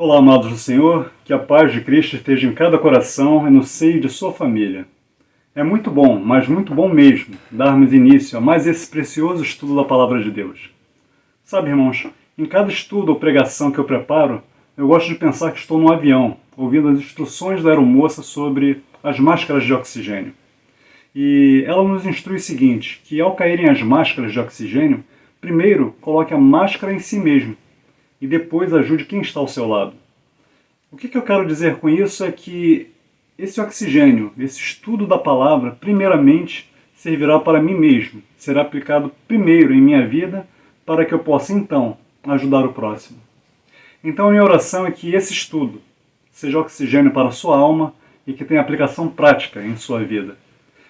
Olá, amados do Senhor, que a paz de Cristo esteja em cada coração e no seio de sua família. É muito bom, mas muito bom mesmo, darmos início a mais esse precioso estudo da Palavra de Deus. Sabe, irmãos, em cada estudo ou pregação que eu preparo, eu gosto de pensar que estou num avião, ouvindo as instruções da aeromoça sobre as máscaras de oxigênio. E ela nos instrui o seguinte, que ao caírem as máscaras de oxigênio, primeiro coloque a máscara em si mesmo, e depois ajude quem está ao seu lado. O que eu quero dizer com isso é que esse oxigênio, esse estudo da palavra, primeiramente servirá para mim mesmo, será aplicado primeiro em minha vida para que eu possa então ajudar o próximo. Então a minha oração é que esse estudo seja oxigênio para a sua alma e que tenha aplicação prática em sua vida.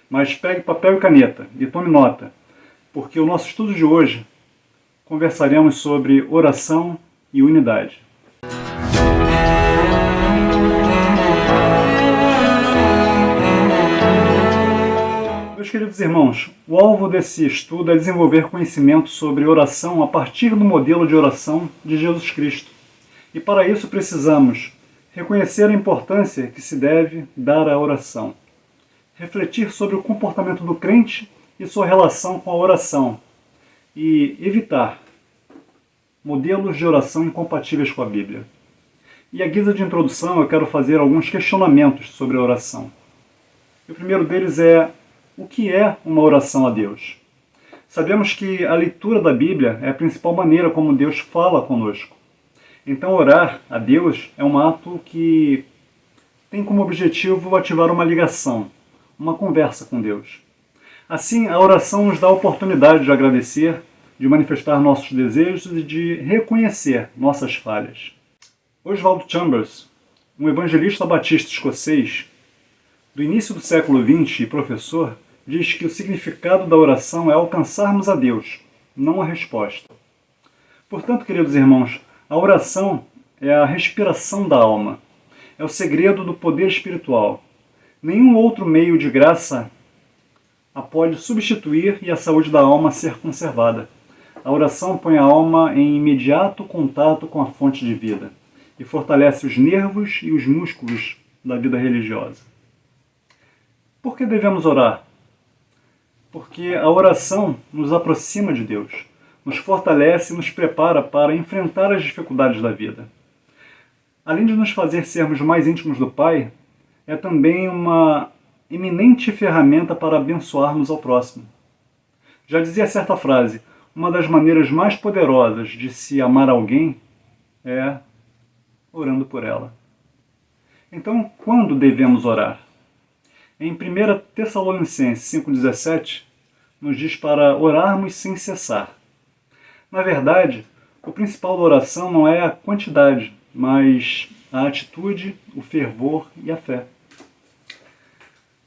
Mas pegue papel e caneta e tome nota, porque o nosso estudo de hoje conversaremos sobre oração e unidade. Meus queridos irmãos, o alvo desse estudo é desenvolver conhecimento sobre oração a partir do modelo de oração de Jesus Cristo. E para isso precisamos reconhecer a importância que se deve dar à oração, refletir sobre o comportamento do crente e sua relação com a oração, e evitar modelos de oração incompatíveis com a Bíblia. E à guisa de introdução eu quero fazer alguns questionamentos sobre a oração. E o primeiro deles é: o que é uma oração a Deus? Sabemos que a leitura da Bíblia é a principal maneira como Deus fala conosco. Então orar a Deus é um ato que tem como objetivo ativar uma ligação, uma conversa com Deus. Assim, a oração nos dá a oportunidade de agradecer, de manifestar nossos desejos e de reconhecer nossas falhas. Oswald Chambers, um evangelista batista escocês, do início do século XX e professor, diz que o significado da oração é alcançarmos a Deus, não a resposta. Portanto, queridos irmãos, a oração é a respiração da alma, é o segredo do poder espiritual. Nenhum outro meio de graça a pode substituir e a saúde da alma ser conservada. A oração põe a alma em imediato contato com a fonte de vida e fortalece os nervos e os músculos da vida religiosa. Por que devemos orar? Porque a oração nos aproxima de Deus, nos fortalece e nos prepara para enfrentar as dificuldades da vida. Além de nos fazer sermos mais íntimos do Pai, é também uma eminente ferramenta para abençoarmos ao próximo. Já dizia certa frase: uma das maneiras mais poderosas de se amar alguém é orando por ela. Então, quando devemos orar? Em 1 Tessalonicenses 5,17, nos diz para orarmos sem cessar. Na verdade, o principal da oração não é a quantidade, mas a atitude, o fervor e a fé.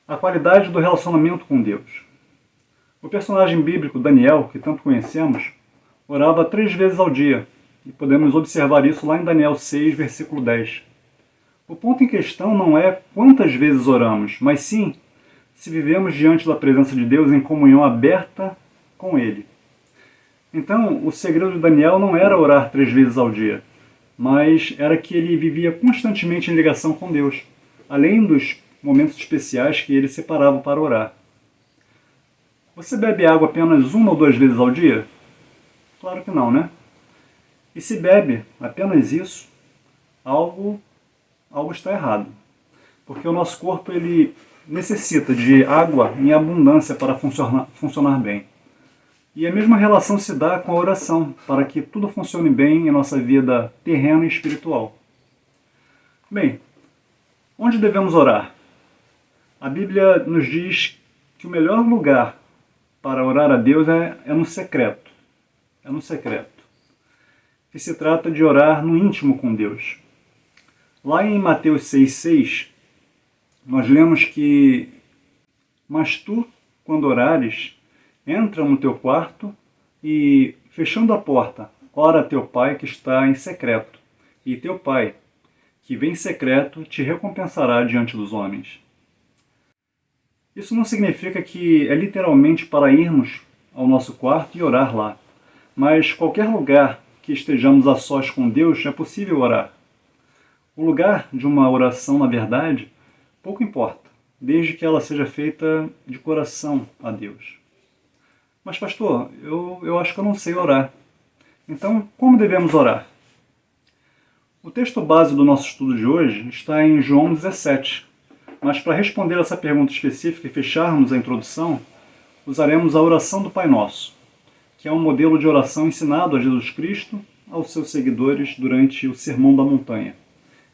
A qualidade do relacionamento com Deus. O personagem bíblico Daniel, que tanto conhecemos, orava 3 vezes ao dia, e podemos observar isso lá em Daniel 6, versículo 10. O ponto em questão não é quantas vezes oramos, mas sim se vivemos diante da presença de Deus em comunhão aberta com Ele. Então, o segredo de Daniel não era orar 3 vezes ao dia, mas era que ele vivia constantemente em ligação com Deus, além dos momentos especiais que ele separava para orar. Você bebe água apenas 1 ou 2 vezes ao dia? Claro que não, né? E se bebe apenas isso, algo está errado. Porque o nosso corpo ele necessita de água em abundância para funcionar bem. E a mesma relação se dá com a oração, para que tudo funcione bem em nossa vida terrena e espiritual. Bem, onde devemos orar? A Bíblia nos diz que o melhor lugar para orar a Deus é no secreto. É no secreto. Que se trata de orar no íntimo com Deus. Lá em Mateus 6,6, nós lemos que: mas tu, quando orares, entra no teu quarto e, fechando a porta, ora a teu Pai que está em secreto, e teu Pai, que vem em secreto, te recompensará diante dos homens. Isso não significa que é literalmente para irmos ao nosso quarto e orar lá, mas qualquer lugar que estejamos a sós com Deus é possível orar. O lugar de uma oração, na verdade, pouco importa, desde que ela seja feita de coração a Deus. Mas, pastor, eu acho que eu não sei orar. Então, como devemos orar? O texto base do nosso estudo de hoje está em João 17, mas para responder essa pergunta específica e fecharmos a introdução, usaremos a oração do Pai Nosso, que é um modelo de oração ensinado a Jesus Cristo aos seus seguidores durante o Sermão da Montanha.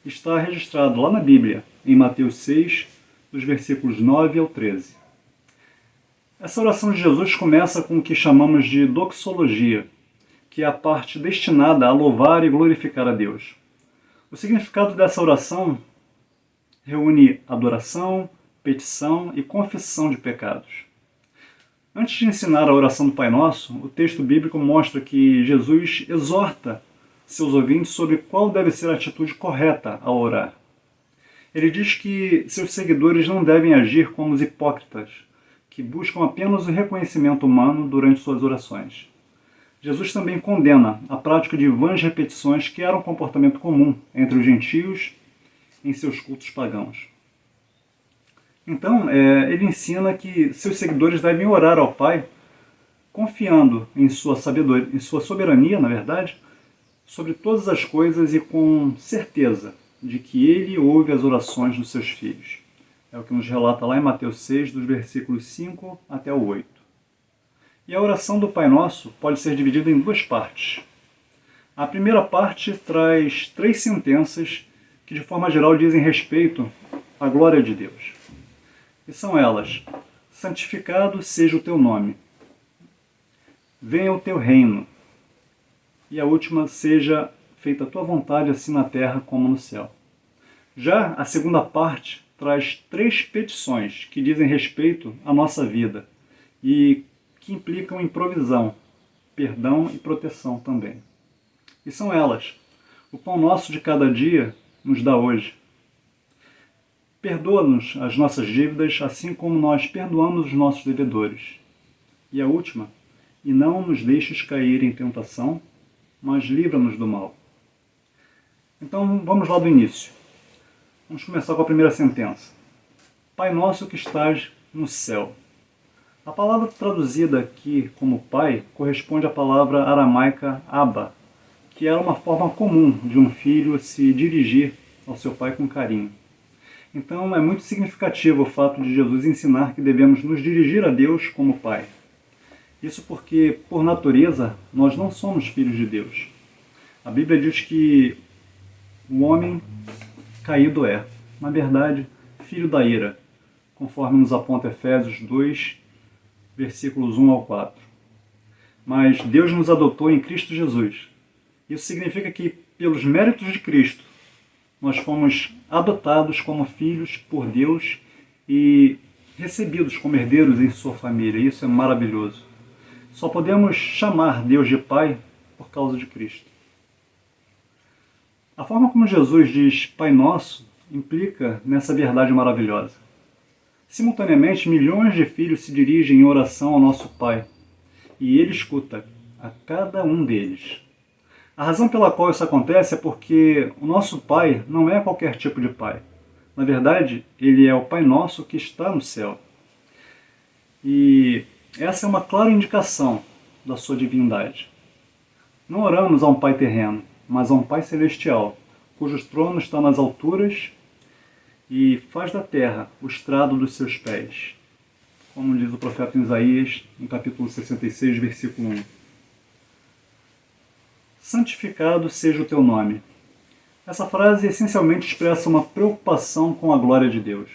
Está registrado lá na Bíblia, em Mateus 6, dos versículos 9 ao 13. Essa oração de Jesus começa com o que chamamos de doxologia, que é a parte destinada a louvar e glorificar a Deus. O significado dessa oração reúne adoração, petição e confissão de pecados. Antes de ensinar a oração do Pai Nosso, o texto bíblico mostra que Jesus exorta seus ouvintes sobre qual deve ser a atitude correta ao orar. Ele diz que seus seguidores não devem agir como os hipócritas, que buscam apenas o reconhecimento humano durante suas orações. Jesus também condena a prática de vãs repetições, que era um comportamento comum entre os gentios em seus cultos pagãos. Então, ele ensina que seus seguidores devem orar ao Pai, confiando em sua sabedoria, em sua soberania, na verdade, sobre todas as coisas e com certeza de que Ele ouve as orações dos seus filhos. É o que nos relata lá em Mateus 6, dos versículos 5 até o 8. E a oração do Pai Nosso pode ser dividida em duas partes. A primeira parte traz 3 sentenças que, de forma geral, dizem respeito à glória de Deus. E são elas: santificado seja o teu nome, venha o teu reino, e a última: seja feita a tua vontade, assim na terra como no céu. Já a segunda parte traz 3 petições que dizem respeito à nossa vida e que implicam em provisão, perdão e proteção também. E são elas: o pão nosso de cada dia nos dá hoje. Perdoa-nos as nossas dívidas, assim como nós perdoamos os nossos devedores. E a última: e não nos deixes cair em tentação, mas livra-nos do mal. Então vamos lá do início. Vamos começar com a primeira sentença. Pai nosso que estás no céu. A palavra traduzida aqui como pai corresponde à palavra aramaica Abba, que era uma forma comum de um filho se dirigir ao seu pai com carinho. Então é muito significativo o fato de Jesus ensinar que devemos nos dirigir a Deus como pai. Isso porque, por natureza, nós não somos filhos de Deus. A Bíblia diz que o homem caído é, na verdade, filho da ira, conforme nos aponta Efésios 2, versículos 1 ao 4. Mas Deus nos adotou em Cristo Jesus. Isso significa que, pelos méritos de Cristo, nós fomos adotados como filhos por Deus e recebidos como herdeiros em sua família. Isso é maravilhoso. Só podemos chamar Deus de Pai por causa de Cristo. A forma como Jesus diz Pai Nosso implica nessa verdade maravilhosa. Simultaneamente, milhões de filhos se dirigem em oração ao nosso Pai, e Ele escuta a cada um deles. A razão pela qual isso acontece é porque o nosso Pai não é qualquer tipo de Pai. Na verdade, Ele é o Pai Nosso que está no céu. E essa é uma clara indicação da sua divindade. Não oramos a um Pai terreno, mas a um Pai celestial, cujo trono está nas alturas e faz da terra o estrado dos seus pés, como diz o profeta Isaías, no capítulo 66, versículo 1. Santificado seja o teu nome. Essa frase essencialmente expressa uma preocupação com a glória de Deus.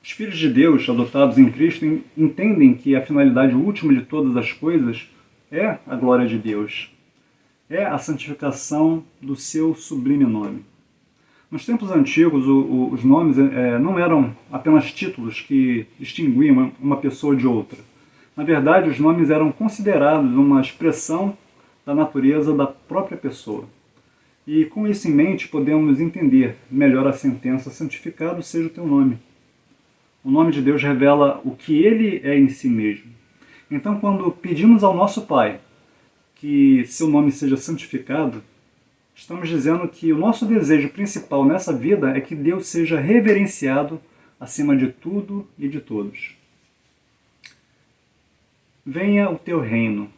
Os filhos de Deus, adotados em Cristo, entendem que a finalidade última de todas as coisas é a glória de Deus, é a santificação do seu sublime nome. Nos tempos antigos, os nomes não eram apenas títulos que distinguiam uma pessoa de outra. Na verdade, os nomes eram considerados uma expressão da natureza da própria pessoa. E com isso em mente, podemos entender melhor a sentença: santificado seja o teu nome. O nome de Deus revela o que Ele é em si mesmo. Então, quando pedimos ao nosso Pai que seu nome seja santificado, Estamos dizendo que o nosso desejo principal nessa vida é que Deus seja reverenciado acima de tudo e de todos. Venha o teu reino.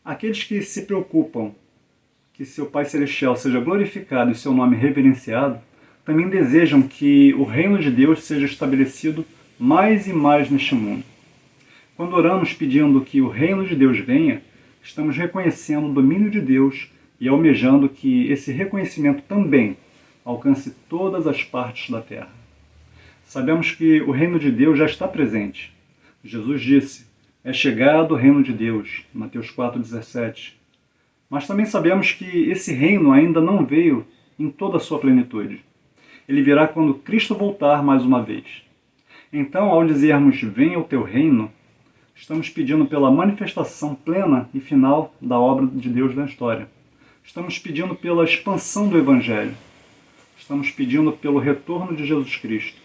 Aqueles que se preocupam que seu Pai Celestial seja glorificado e seu nome reverenciado, também desejam que o reino de Deus seja estabelecido mais e mais neste mundo. Quando oramos pedindo que o reino de Deus venha, estamos reconhecendo o domínio de Deus e almejando que esse reconhecimento também alcance todas as partes da terra. Sabemos que o reino de Deus já está presente. Jesus disse: é chegado o reino de Deus, Mateus 4,17. Mas também sabemos que esse reino ainda não veio em toda a sua plenitude. Ele virá quando Cristo voltar mais uma vez. Então, ao dizermos venha o teu reino, estamos pedindo pela manifestação plena e final da obra de Deus na história. Estamos pedindo pela expansão do Evangelho. Estamos pedindo pelo retorno de Jesus Cristo.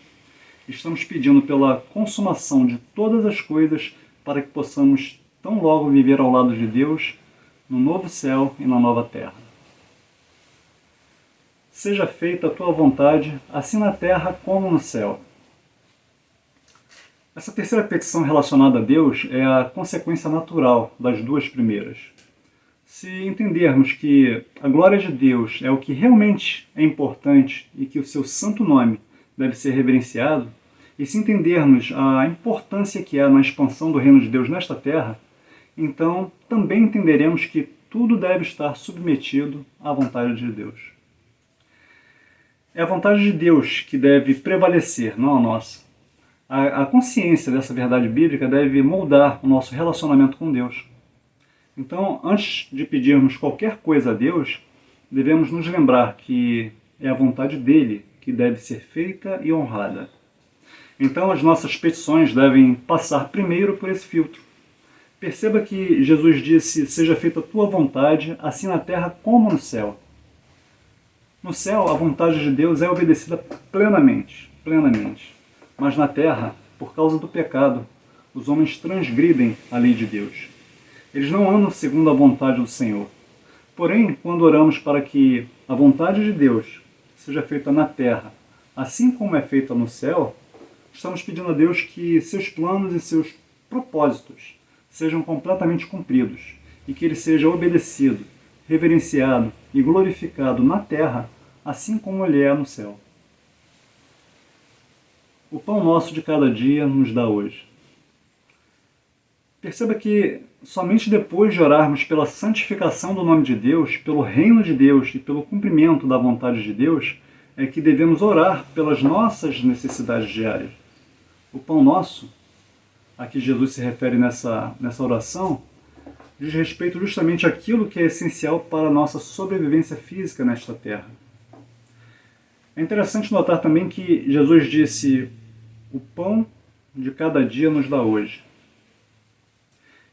Estamos pedindo pela consumação de todas as coisas para que possamos tão logo viver ao lado de Deus no novo céu e na nova terra. Seja feita a tua vontade, assim na terra como no céu. Essa terceira petição relacionada a Deus é a consequência natural das duas primeiras. Se entendermos que a glória de Deus é o que realmente é importante e que o seu santo nome deve ser reverenciado, e se entendermos a importância que há na expansão do reino de Deus nesta terra, então também entenderemos que tudo deve estar submetido à vontade de Deus. É a vontade de Deus que deve prevalecer, não a nossa. A consciência dessa verdade bíblica deve moldar o nosso relacionamento com Deus. Então, antes de pedirmos qualquer coisa a Deus, devemos nos lembrar que é a vontade dele que deve ser feita e honrada. Então, as nossas petições devem passar primeiro por esse filtro. Perceba que Jesus disse: seja feita a tua vontade, assim na terra como no céu. No céu, a vontade de Deus é obedecida plenamente. Mas na terra, por causa do pecado, os homens transgridem a lei de Deus. Eles não andam segundo a vontade do Senhor. Porém, quando oramos para que a vontade de Deus seja feita na terra, assim como é feita no céu, estamos pedindo a Deus que seus planos e seus propósitos sejam completamente cumpridos e que ele seja obedecido, reverenciado e glorificado na terra, assim como ele é no céu. O pão nosso de cada dia nos dá hoje. Perceba que somente depois de orarmos pela santificação do nome de Deus, pelo reino de Deus e pelo cumprimento da vontade de Deus, é que devemos orar pelas nossas necessidades diárias. O pão nosso, a que Jesus se refere nessa oração, diz respeito justamente àquilo que é essencial para a nossa sobrevivência física nesta terra. É interessante notar também que Jesus disse: o pão de cada dia nos dá hoje.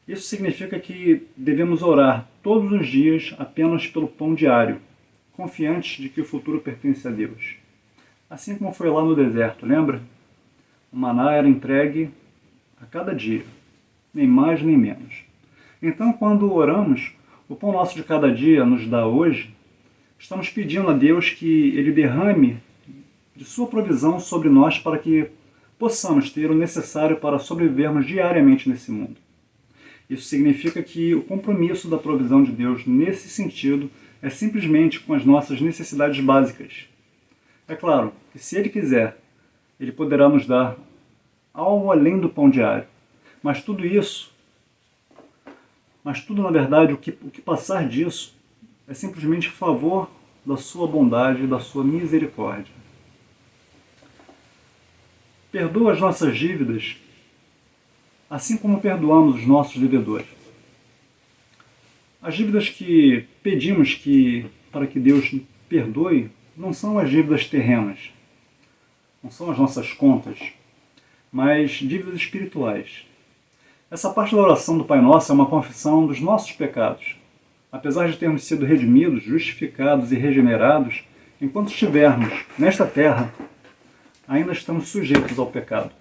Isso significa que devemos orar todos os dias apenas pelo pão diário, confiantes de que o futuro pertence a Deus. Assim como foi lá no deserto, lembra? O maná era entregue a cada dia, nem mais nem menos. Então, quando oramos, o pão nosso de cada dia nos dá hoje, estamos pedindo a Deus que ele derrame de sua provisão sobre nós para que possamos ter o necessário para sobrevivermos diariamente nesse mundo. Isso significa que o compromisso da provisão de Deus nesse sentido é simplesmente com as nossas necessidades básicas. É claro que se ele quiser, ele poderá nos dar algo além do pão diário. Mas tudo na verdade, o que passar disso é simplesmente a favor da sua bondade e da sua misericórdia. Perdoa as nossas dívidas, assim como perdoamos os nossos devedores. As dívidas que pedimos para que Deus perdoe não são as dívidas terrenas, não são as nossas contas, mas dívidas espirituais. Essa parte da oração do Pai Nosso é uma confissão dos nossos pecados. Apesar de termos sido redimidos, justificados e regenerados, enquanto estivermos nesta terra, ainda estamos sujeitos ao pecado.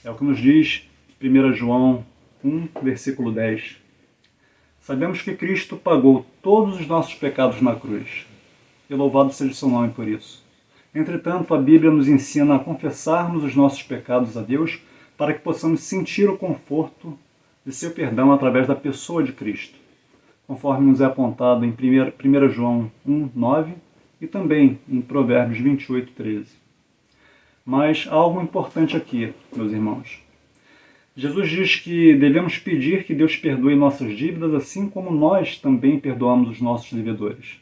É o que nos diz 1 João 1, versículo 10. Sabemos que Cristo pagou todos os nossos pecados na cruz, e louvado seja o seu nome por isso. Entretanto, a Bíblia nos ensina a confessarmos os nossos pecados a Deus para que possamos sentir o conforto de seu perdão através da pessoa de Cristo, conforme nos é apontado em 1 João 1:9 e também em Provérbios 28:13. Mas há algo importante aqui, meus irmãos. Jesus diz que devemos pedir que Deus perdoe nossas dívidas, assim como nós também perdoamos os nossos devedores.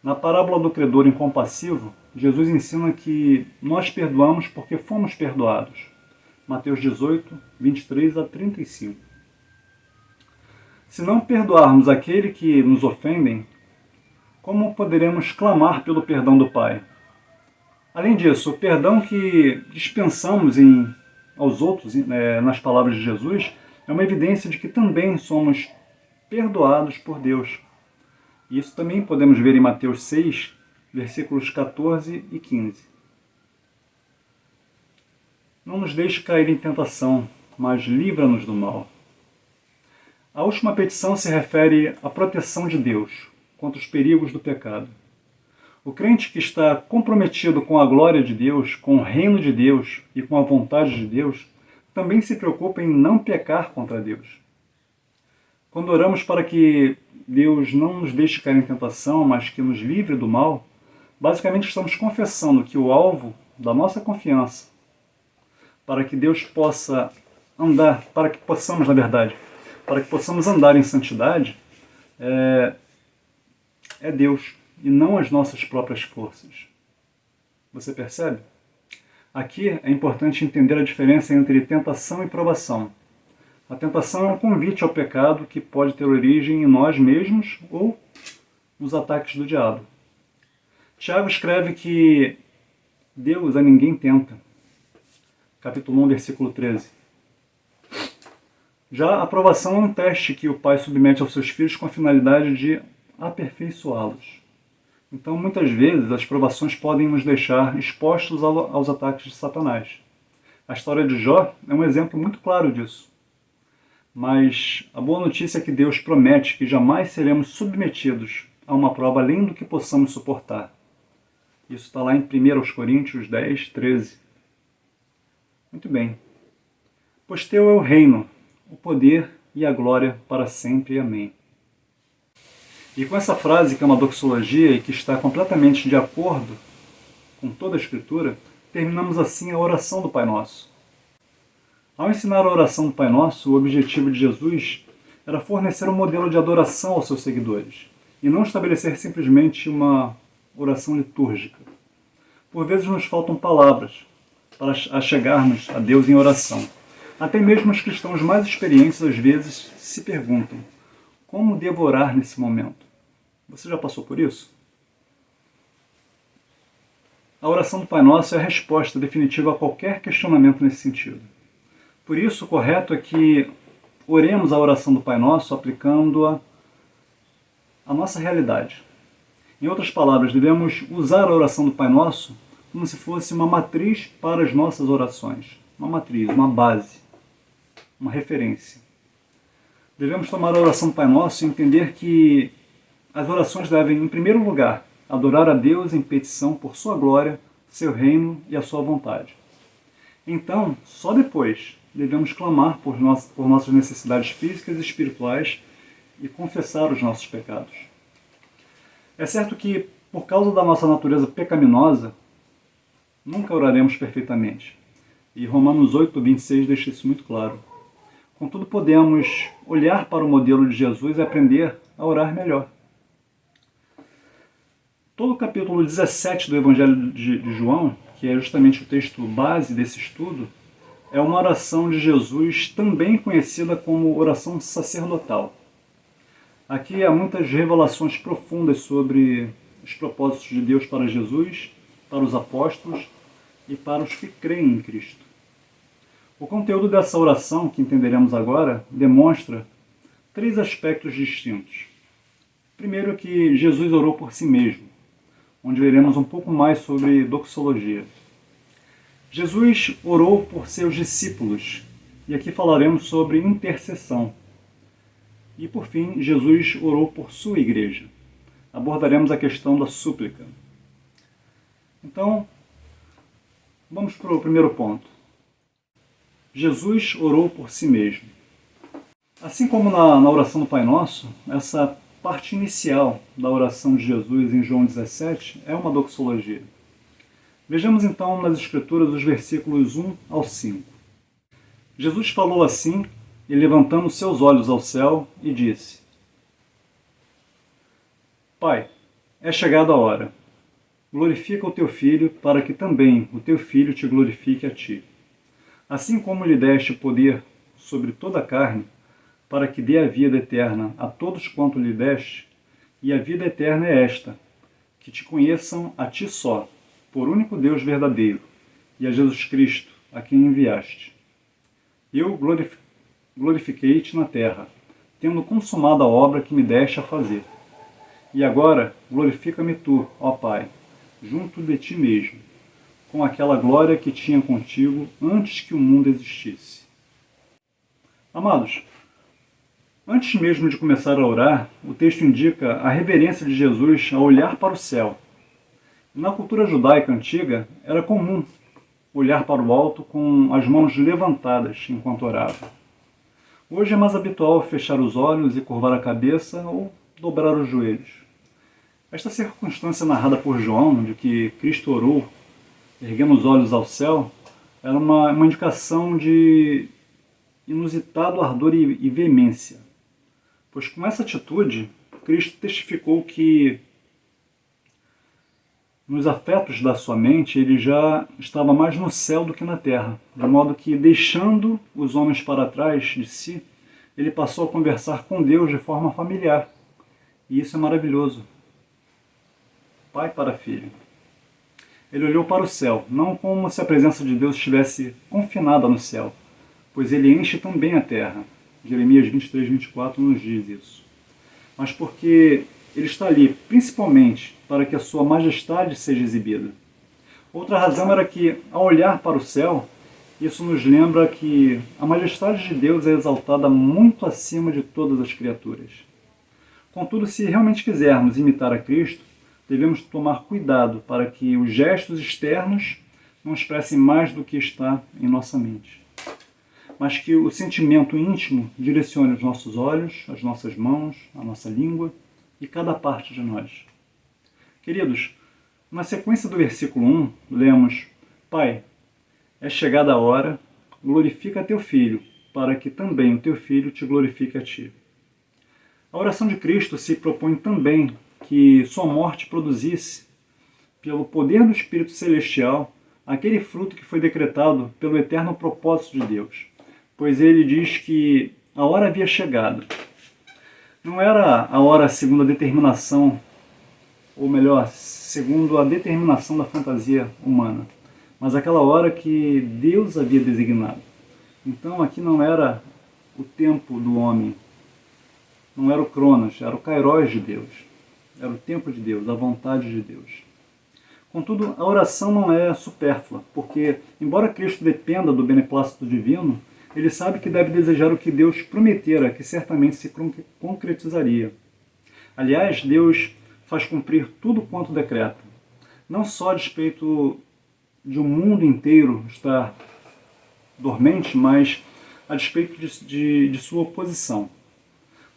Na parábola do credor incompassivo, Jesus ensina que nós perdoamos porque fomos perdoados. Mateus 18, 23 a 35. Se não perdoarmos aquele que nos ofendem, como poderemos clamar pelo perdão do Pai? Além disso, o perdão que dispensamos aos outros, nas palavras de Jesus, é uma evidência de que também somos perdoados por Deus. Isso também podemos ver em Mateus 6, versículos 14 e 15. Não nos deixe cair em tentação, mas livra-nos do mal. A última petição se refere à proteção de Deus contra os perigos do pecado. O crente que está comprometido com a glória de Deus, com o reino de Deus e com a vontade de Deus, também se preocupa em não pecar contra Deus. Quando oramos para que Deus não nos deixe cair em tentação, mas que nos livre do mal, basicamente estamos confessando que o alvo da nossa confiança, para que Deus possa andar, para que possamos andar em santidade, é Deus e não as nossas próprias forças. Você percebe? Aqui é importante entender a diferença entre tentação e provação. A tentação é um convite ao pecado que pode ter origem em nós mesmos ou nos ataques do diabo. Tiago escreve que Deus a ninguém tenta. Capítulo 1, versículo 13. Já a provação é um teste que o pai submete aos seus filhos com a finalidade de aperfeiçoá-los. Então, muitas vezes, as provações podem nos deixar expostos aos ataques de Satanás. A história de Jó é um exemplo muito claro disso. Mas a boa notícia é que Deus promete que jamais seremos submetidos a uma prova além do que possamos suportar. Isso está lá em 1 Coríntios 10, 13. Muito bem. Pois teu é o reino, o poder e a glória para sempre. Amém. E com essa frase, que é uma doxologia e que está completamente de acordo com toda a Escritura, terminamos assim a oração do Pai Nosso. Ao ensinar a oração do Pai Nosso, o objetivo de Jesus era fornecer um modelo de adoração aos seus seguidores, e não estabelecer simplesmente uma oração litúrgica. Por vezes nos faltam palavras para chegarmos a Deus em oração. Até mesmo os cristãos mais experientes às vezes se perguntam: como devo orar nesse momento? Você já passou por isso? A oração do Pai Nosso é a resposta definitiva a qualquer questionamento nesse sentido. Por isso, o correto é que oremos a oração do Pai Nosso aplicando-a à nossa realidade. Em outras palavras, devemos usar a oração do Pai Nosso como se fosse uma matriz para as nossas orações. Uma matriz, uma base, uma referência. Devemos tomar a oração do Pai Nosso e entender que as orações devem, em primeiro lugar, adorar a Deus em petição por sua glória, seu reino e a sua vontade. Então, só depois, devemos clamar por nossas necessidades físicas e espirituais e confessar os nossos pecados. É certo que, por causa da nossa natureza pecaminosa, nunca oraremos perfeitamente. E Romanos 8, 26 deixa isso muito claro. Contudo, podemos olhar para o modelo de Jesus e aprender a orar melhor. Todo o capítulo 17 do Evangelho de João, que é justamente o texto base desse estudo, é uma oração de Jesus também conhecida como oração sacerdotal. Aqui há muitas revelações profundas sobre os propósitos de Deus para Jesus, para os apóstolos e para os que creem em Cristo. O conteúdo dessa oração, que entenderemos agora, demonstra 3 aspectos distintos. Primeiro, que Jesus orou por si mesmo, onde veremos um pouco mais sobre doxologia. Jesus orou por seus discípulos, e aqui falaremos sobre intercessão. E por fim, Jesus orou por sua igreja. Abordaremos a questão da súplica. Então, vamos para o primeiro ponto. Jesus orou por si mesmo. Assim como na oração do Pai Nosso, essa parte inicial da oração de Jesus em João 17 é uma doxologia. Vejamos então nas Escrituras os versículos 1 ao 5. Jesus falou assim, e levantando seus olhos ao céu, e disse: Pai, é chegada a hora. Glorifica o teu Filho, para que também o teu Filho te glorifique a ti. Assim como lhe deste poder sobre toda a carne, para que dê a vida eterna a todos quanto lhe deste, e a vida eterna é esta, que te conheçam a ti só, por único Deus verdadeiro, e a Jesus Cristo, a quem enviaste. Eu glorifiquei-te na terra, tendo consumado a obra que me deste a fazer. E agora glorifica-me tu, ó Pai, junto de ti mesmo, com aquela glória que tinha contigo antes que o mundo existisse. Amados, antes mesmo de começar a orar, o texto indica a reverência de Jesus ao olhar para o céu. Na cultura judaica antiga, era comum olhar para o alto com as mãos levantadas enquanto orava. Hoje é mais habitual fechar os olhos e curvar a cabeça ou dobrar os joelhos. Esta circunstância narrada por João, de que Cristo orou, erguendo os olhos ao céu, era uma indicação de inusitado ardor e veemência. Pois com essa atitude, Cristo testificou que nos afetos da sua mente, ele já estava mais no céu do que na terra, de modo que, deixando os homens para trás de si, ele passou a conversar com Deus de forma familiar. E isso é maravilhoso. Pai para filho. Ele olhou para o céu, não como se a presença de Deus estivesse confinada no céu, pois ele enche também a terra. Jeremias 23, 24 nos diz isso. Mas porque ele está ali, principalmente, para que a sua majestade seja exibida. Outra razão era que, ao olhar para o céu, isso nos lembra que a majestade de Deus é exaltada muito acima de todas as criaturas. Contudo, se realmente quisermos imitar a Cristo, devemos tomar cuidado para que os gestos externos não expressem mais do que está em nossa mente, mas que o sentimento íntimo direcione os nossos olhos, as nossas mãos, a nossa língua e cada parte de nós. Queridos, na sequência do versículo 1, lemos: Pai, é chegada a hora, glorifica teu Filho, para que também o teu Filho te glorifique a ti. A oração de Cristo se propõe também que sua morte produzisse, pelo poder do Espírito Celestial, aquele fruto que foi decretado pelo eterno propósito de Deus, pois ele diz que a hora havia chegado. Não era a hora segundo a determinação, ou melhor, segundo a determinação da fantasia humana, mas aquela hora que Deus havia designado. Então aqui não era o tempo do homem, não era o Cronos, era o Kairos de Deus, era o tempo de Deus, a vontade de Deus. Contudo, a oração não é supérflua, porque, embora Cristo dependa do beneplácito divino, ele sabe que deve desejar o que Deus prometera, que certamente se concretizaria. Aliás, Deus faz cumprir tudo quanto decreta, não só a despeito de um mundo inteiro estar dormente, mas a despeito de sua oposição.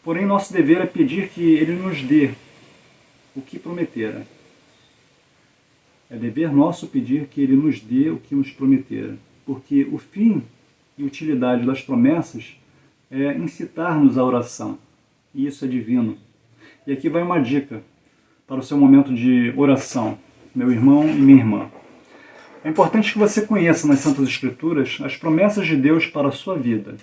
Porém, nosso dever é pedir que ele nos dê o que prometera. É dever nosso pedir que ele nos dê o que nos prometera, porque o fim e utilidade das promessas é incitar-nos à oração, e isso é divino. E aqui vai uma dica para o seu momento de oração, meu irmão e minha irmã. É importante que você conheça nas Santas Escrituras as promessas de Deus para a sua vida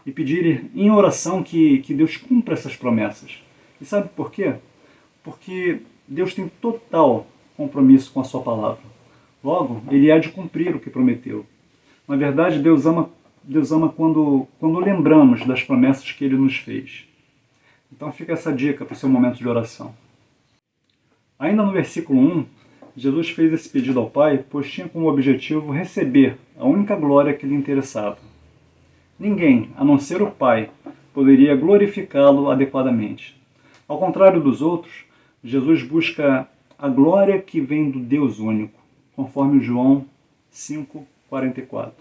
e pedir em oração que Deus cumpra essas promessas. E sabe por quê? Porque Deus tem total compromisso com a sua palavra. Logo, ele há de cumprir o que prometeu. Na verdade, Deus ama quando lembramos das promessas que ele nos fez. Então fica essa dica para o seu momento de oração. Ainda no versículo 1, Jesus fez esse pedido ao Pai, pois tinha como objetivo receber a única glória que lhe interessava. Ninguém, a não ser o Pai, poderia glorificá-lo adequadamente. Ao contrário dos outros, Jesus busca a glória que vem do Deus único, conforme João 5,44.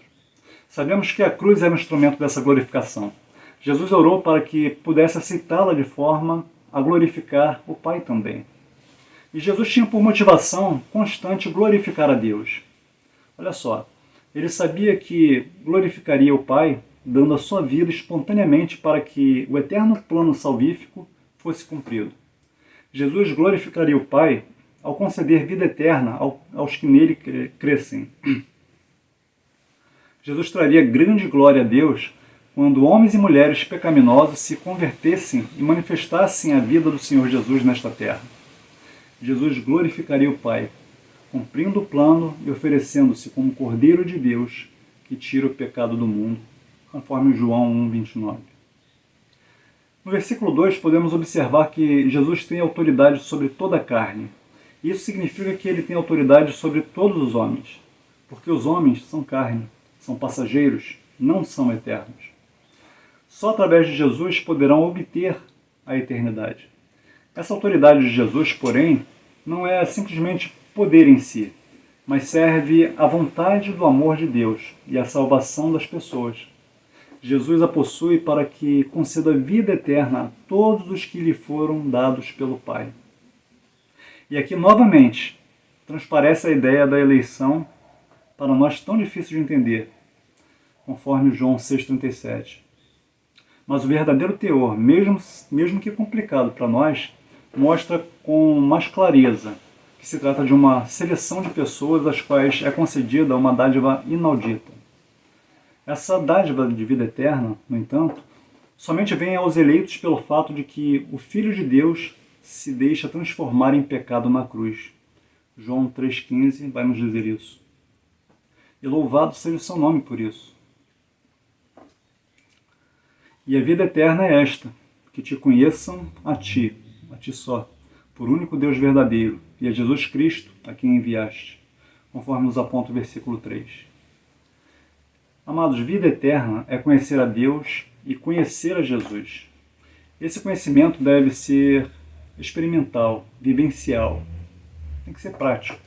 Sabemos que a cruz era um instrumento dessa glorificação. Jesus orou para que pudesse aceitá-la de forma a glorificar o Pai também. E Jesus tinha por motivação constante glorificar a Deus. Olha só, ele sabia que glorificaria o Pai dando a sua vida espontaneamente para que o eterno plano salvífico fosse cumprido. Jesus glorificaria o Pai ao conceder vida eterna aos que nele crescem. Jesus traria grande glória a Deus quando homens e mulheres pecaminosos se convertessem e manifestassem a vida do Senhor Jesus nesta terra. Jesus glorificaria o Pai, cumprindo o plano e oferecendo-se como Cordeiro de Deus que tira o pecado do mundo, conforme João 1,29. No versículo 2 podemos observar que Jesus tem autoridade sobre toda a carne. Isso significa que ele tem autoridade sobre todos os homens, porque os homens são carne, são passageiros, não são eternos. Só através de Jesus poderão obter a eternidade. Essa autoridade de Jesus, porém, não é simplesmente poder em si, mas serve à vontade do amor de Deus e à salvação das pessoas. Jesus a possui para que conceda vida eterna a todos os que lhe foram dados pelo Pai. E aqui, novamente, transparece a ideia da eleição para nós tão difícil de entender, conforme João 6,37. Mas o verdadeiro teor, mesmo que complicado para nós, mostra com mais clareza que se trata de uma seleção de pessoas às quais é concedida uma dádiva inaudita. Essa dádiva de vida eterna, no entanto, somente vem aos eleitos pelo fato de que o Filho de Deus se deixa transformar em pecado na cruz. João 3,15 vai nos dizer isso. E louvado seja o seu nome por isso. E a vida eterna é esta, que te conheçam a ti só, por único Deus verdadeiro, e a Jesus Cristo, a quem enviaste, conforme nos aponta o versículo 3. Amados, vida eterna é conhecer a Deus e conhecer a Jesus. Esse conhecimento deve ser experimental, vivencial, tem que ser prático.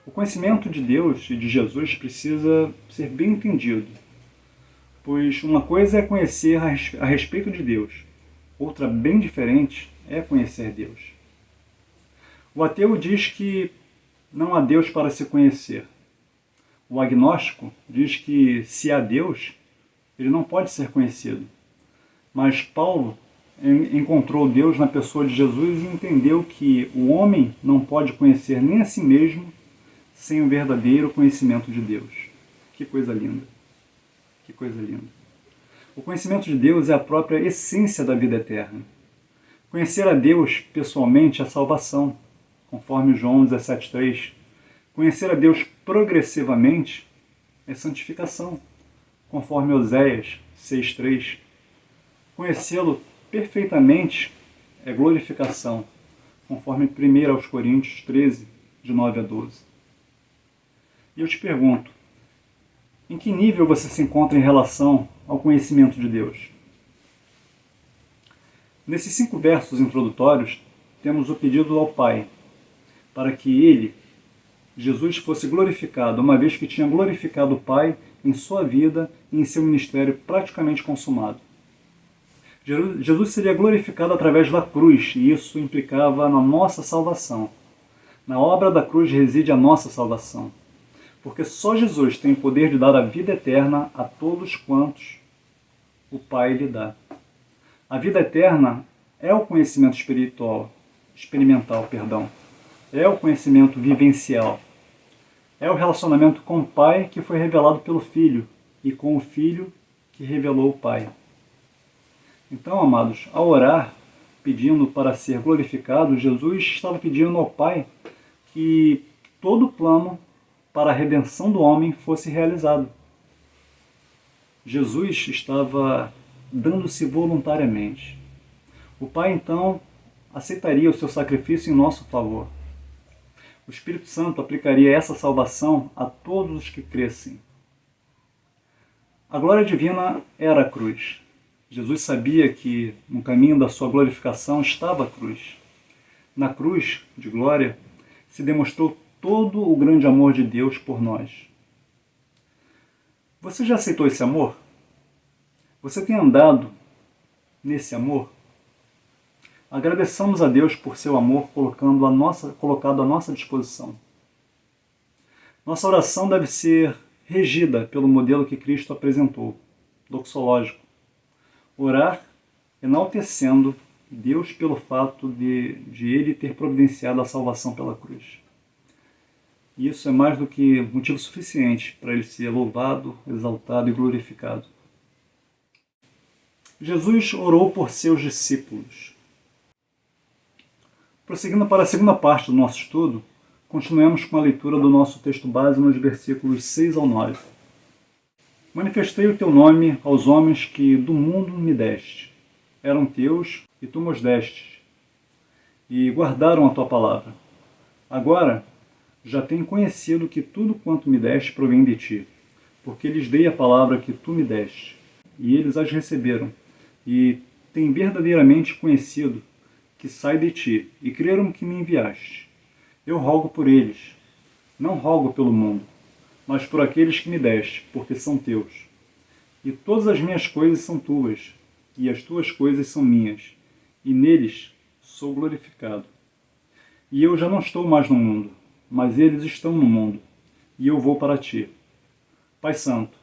O conhecimento de Deus e de Jesus precisa ser bem entendido, pois uma coisa é conhecer a respeito de Deus, outra bem diferente é conhecer Deus. O ateu diz que não há Deus para se conhecer. O agnóstico diz que se há Deus, ele não pode ser conhecido. Mas Paulo encontrou Deus na pessoa de Jesus e entendeu que o homem não pode conhecer nem a si mesmo sem o verdadeiro conhecimento de Deus. Que coisa linda! Que coisa linda! O conhecimento de Deus é a própria essência da vida eterna. Conhecer a Deus pessoalmente é salvação, conforme João 17,3. Conhecer a Deus progressivamente é santificação, conforme Oséias 6,3. Conhecê-lo perfeitamente é glorificação, conforme 1 Coríntios 13, de 9 a 12. E eu te pergunto, em que nível você se encontra em relação ao conhecimento de Deus? Nesses 5 versos introdutórios, temos o pedido ao Pai, para que ele, Jesus, fosse glorificado, uma vez que tinha glorificado o Pai em sua vida e em seu ministério praticamente consumado. Jesus seria glorificado através da cruz, e isso implicava na nossa salvação. Na obra da cruz reside a nossa salvação, porque só Jesus tem o poder de dar a vida eterna a todos quantos o Pai lhe dá. A vida eterna é o conhecimento experimental, é o conhecimento vivencial, é o relacionamento com o Pai que foi revelado pelo Filho e com o Filho que revelou o Pai. Então, amados, ao orar, pedindo para ser glorificado, Jesus estava pedindo ao Pai que todo o plano para a redenção do homem fosse realizado. Jesus estava dando-se voluntariamente. O Pai, então, aceitaria o seu sacrifício em nosso favor. O Espírito Santo aplicaria essa salvação a todos os que crescem. A glória divina era a cruz. Jesus sabia que no caminho da sua glorificação estava a cruz. Na cruz de glória se demonstrou todo o grande amor de Deus por nós. Você já aceitou esse amor? Você tem andado nesse amor? Agradeçamos a Deus por seu amor colocado à nossa disposição. Nossa oração deve ser regida pelo modelo que Cristo apresentou, doxológico. Orar enaltecendo Deus pelo fato de Ele ter providenciado a salvação pela cruz. E isso é mais do que motivo suficiente para Ele ser louvado, exaltado e glorificado. Jesus orou por seus discípulos. Prosseguindo para a segunda parte do nosso estudo, continuemos com a leitura do nosso texto base nos versículos 6 ao 9. Manifestei o teu nome aos homens que do mundo me deste. Eram teus e tu meus destes, e guardaram a tua palavra. Agora já têm conhecido que tudo quanto me deste provém de ti, porque lhes dei a palavra que tu me deste, e eles as receberam, e têm verdadeiramente conhecido que sai de ti, e creram que me enviaste. Eu rogo por eles, não rogo pelo mundo, mas por aqueles que me deste, porque são teus. E todas as minhas coisas são tuas, e as tuas coisas são minhas, e neles sou glorificado. E eu já não estou mais no mundo, mas eles estão no mundo, e eu vou para ti. Pai Santo,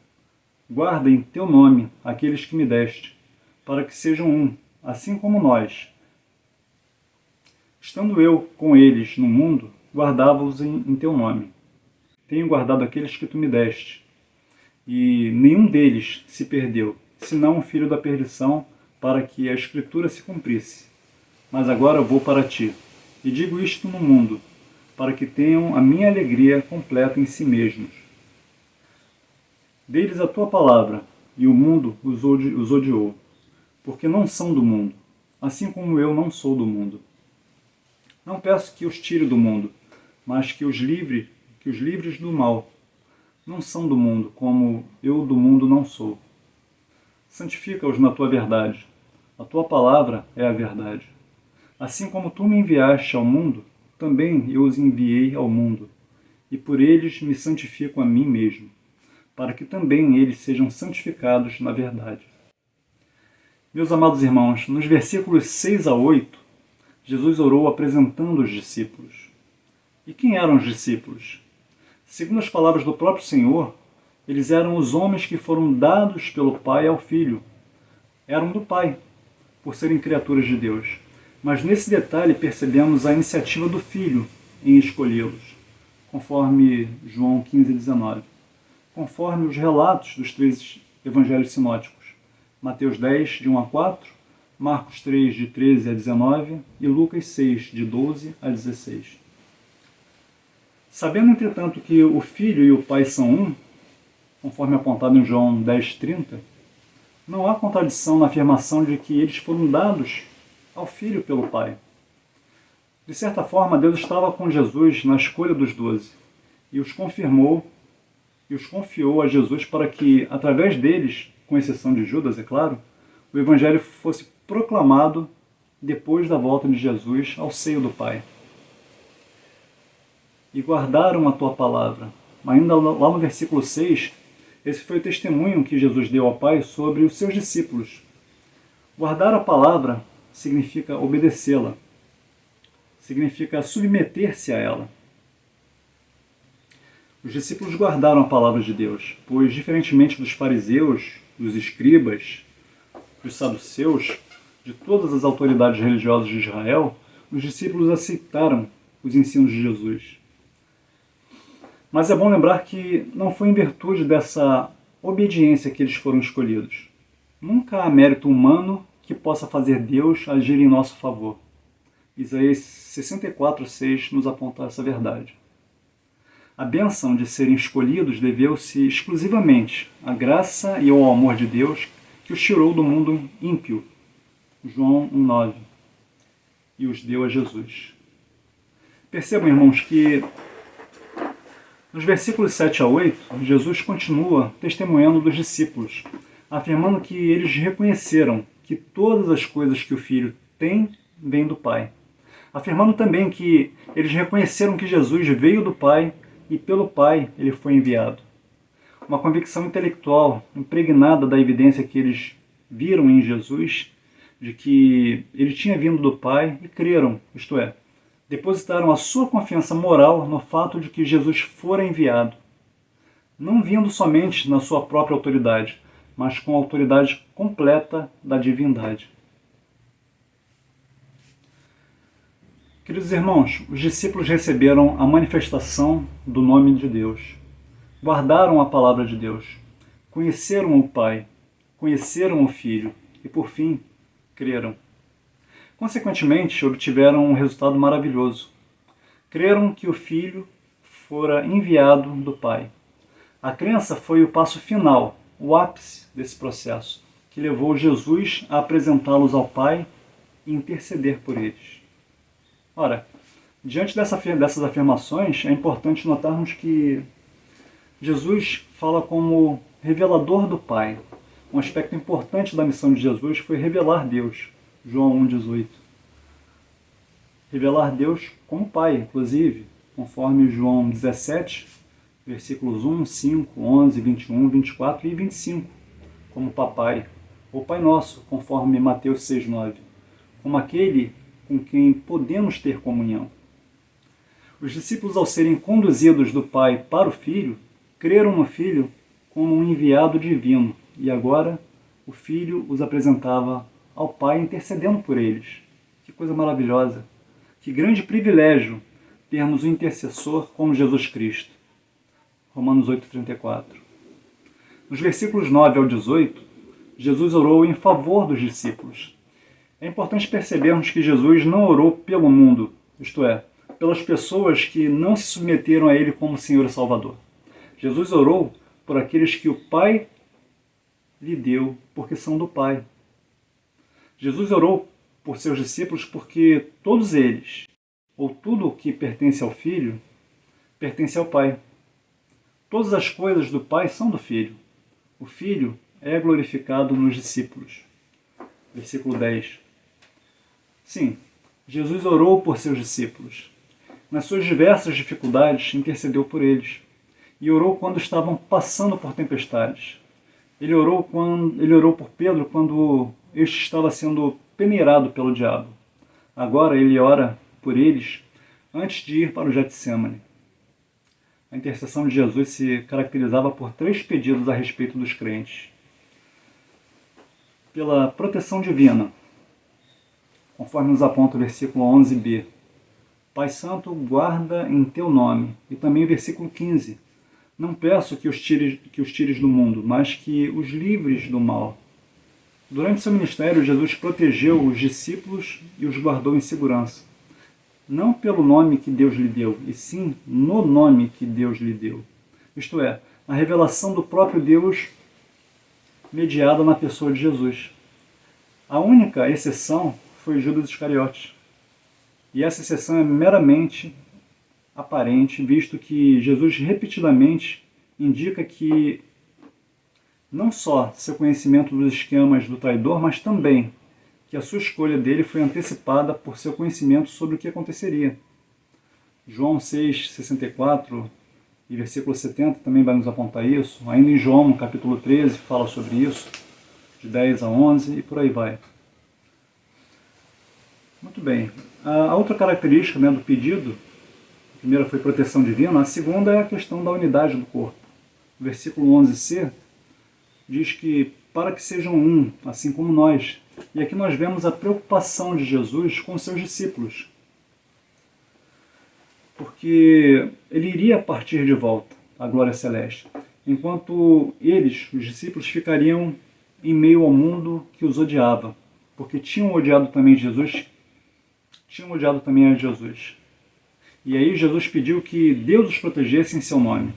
guarda em teu nome aqueles que me deste, para que sejam um, assim como nós. Estando eu com eles no mundo, guardava-os em teu nome. Tenho guardado aqueles que tu me deste, e nenhum deles se perdeu, senão o filho da perdição, para que a Escritura se cumprisse. Mas agora vou para ti, e digo isto no mundo, para que tenham a minha alegria completa em si mesmos. Dê-lhes a tua palavra, e o mundo os odiou, porque não são do mundo, assim como eu não sou do mundo. Não peço que os tire do mundo, mas que os livres do mal. Não são do mundo, como eu do mundo não sou. Santifica-os na tua verdade. A tua palavra é a verdade. Assim como tu me enviaste ao mundo, também eu os enviei ao mundo. E por eles me santifico a mim mesmo, para que também eles sejam santificados na verdade. Meus amados irmãos, nos versículos 6 a 8, Jesus orou apresentando os discípulos. E quem eram os discípulos? Segundo as palavras do próprio Senhor, eles eram os homens que foram dados pelo Pai ao Filho. Eram do Pai, por serem criaturas de Deus. Mas nesse detalhe percebemos a iniciativa do Filho em escolhê-los, conforme João 15:19, conforme os relatos dos 3 evangelhos sinóticos, Mateus 10, de 1 a 4, Marcos 3, de 13 a 19 e Lucas 6, de 12 a 16. Sabendo, entretanto, que o Filho e o Pai são um, conforme apontado em João 10:30, não há contradição na afirmação de que eles foram dados ao Filho pelo Pai. De certa forma, Deus estava com Jesus na escolha dos 12 e os confirmou e os confiou a Jesus para que, através deles, com exceção de Judas, é claro, o Evangelho fosse proclamado depois da volta de Jesus ao seio do Pai. E guardaram a tua palavra. Ainda lá no versículo 6, esse foi o testemunho que Jesus deu ao Pai sobre os seus discípulos. Guardar a palavra significa obedecê-la, significa submeter-se a ela. Os discípulos guardaram a palavra de Deus, pois, diferentemente dos fariseus, dos escribas, dos saduceus, de todas as autoridades religiosas de Israel, os discípulos aceitaram os ensinos de Jesus. Mas é bom lembrar que não foi em virtude dessa obediência que eles foram escolhidos. Nunca há mérito humano que possa fazer Deus agir em nosso favor. Isaías 64:6 nos aponta essa verdade. A bênção de serem escolhidos deveu-se exclusivamente à graça e ao amor de Deus que os tirou do mundo ímpio, João 1:9, e os deu a Jesus. Percebam, irmãos, que nos versículos 7 a 8, Jesus continua testemunhando dos discípulos, afirmando que eles reconheceram que todas as coisas que o Filho tem vêm do Pai. Afirmando também que eles reconheceram que Jesus veio do Pai e pelo Pai ele foi enviado. Uma convicção intelectual impregnada da evidência que eles viram em Jesus, de que ele tinha vindo do Pai, e creram, isto é, depositaram a sua confiança moral no fato de que Jesus fora enviado, não vindo somente na sua própria autoridade, mas com a autoridade completa da divindade. Queridos irmãos, os discípulos receberam a manifestação do nome de Deus, guardaram a palavra de Deus, conheceram o Pai, conheceram o Filho e, por fim, creram. Consequentemente, obtiveram um resultado maravilhoso. Creram que o Filho fora enviado do Pai. A crença foi o passo final, o ápice desse processo, que levou Jesus a apresentá-los ao Pai e interceder por eles. Ora, diante dessas afirmações, é importante notarmos que Jesus fala como revelador do Pai. Um aspecto importante da missão de Jesus foi revelar Deus. João 1,18. Revelar Deus como Pai, inclusive, conforme João 17, versículos 1, 5, 11, 21, 24 e 25, como Papai, ou Pai Nosso, conforme Mateus 6, 9, como aquele com quem podemos ter comunhão. Os discípulos, ao serem conduzidos do Pai para o Filho, creram no Filho como um enviado divino, e agora o Filho os apresentava ao Pai intercedendo por eles. Que coisa maravilhosa! Que grande privilégio termos um intercessor como Jesus Cristo. Romanos 8,34. Nos versículos 9 ao 18, Jesus orou em favor dos discípulos. É importante percebermos que Jesus não orou pelo mundo, isto é, pelas pessoas que não se submeteram a Ele como Senhor e Salvador. Jesus orou por aqueles que o Pai lhe deu, porque são do Pai. Jesus orou por seus discípulos porque todos eles, ou tudo o que pertence ao Filho, pertence ao Pai. Todas as coisas do Pai são do Filho. O Filho é glorificado nos discípulos. Versículo 10. Sim, Jesus orou por seus discípulos. Nas suas diversas dificuldades, intercedeu por eles. E orou quando estavam passando por tempestades. Ele orou por Pedro quando este estava sendo peneirado pelo diabo. Agora ele ora por eles antes de ir para o Getsemane. A intercessão de Jesus se caracterizava por 3 pedidos a respeito dos crentes. Pela proteção divina, conforme nos aponta o versículo 11b. Pai Santo, guarda em teu nome. E também o versículo 15. Não peço que os tires do mundo, mas que os livres do mal. Durante seu ministério, Jesus protegeu os discípulos e os guardou em segurança. Não pelo nome que Deus lhe deu, e sim no nome que Deus lhe deu. Isto é, a revelação do próprio Deus mediada na pessoa de Jesus. A única exceção foi Judas Iscariotes. E essa exceção é meramente aparente, visto que Jesus repetidamente indica que não só seu conhecimento dos esquemas do traidor, mas também que a sua escolha dele foi antecipada por seu conhecimento sobre o que aconteceria. João 6,64 e versículo 70 também vai nos apontar isso. Ainda em João, capítulo 13, fala sobre isso, de 10 a 11 e por aí vai. Muito bem. A outra característica, do pedido, a primeira foi proteção divina, a segunda é a questão da unidade do corpo. O versículo 11c diz que para que sejam um, assim como nós. E aqui nós vemos a preocupação de Jesus com seus discípulos. Porque ele iria partir de volta à glória celeste, enquanto eles, os discípulos, ficariam em meio ao mundo que os odiava, porque tinham odiado também a Jesus. E aí Jesus pediu que Deus os protegesse em seu nome.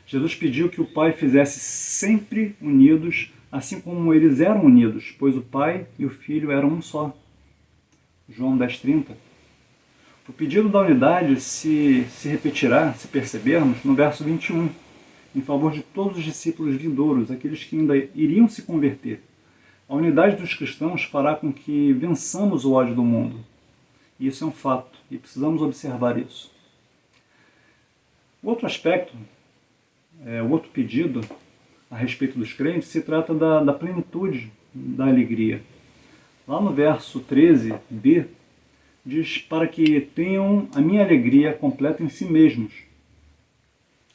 Jesus pediu que o Pai fizesse sempre unidos, assim como eles eram unidos, pois o Pai e o Filho eram um só. João 10,30. O pedido da unidade se repetirá, se percebermos, no verso 21. em favor de todos os discípulos vindouros, aqueles que ainda iriam se converter. A unidade dos cristãos fará com que vençamos o ódio do mundo. E isso é um fato, e precisamos observar isso. O outro aspecto, o outro pedido a respeito dos crentes, se trata da plenitude da alegria. Lá no verso 13b, diz para que tenham a minha alegria completa em si mesmos.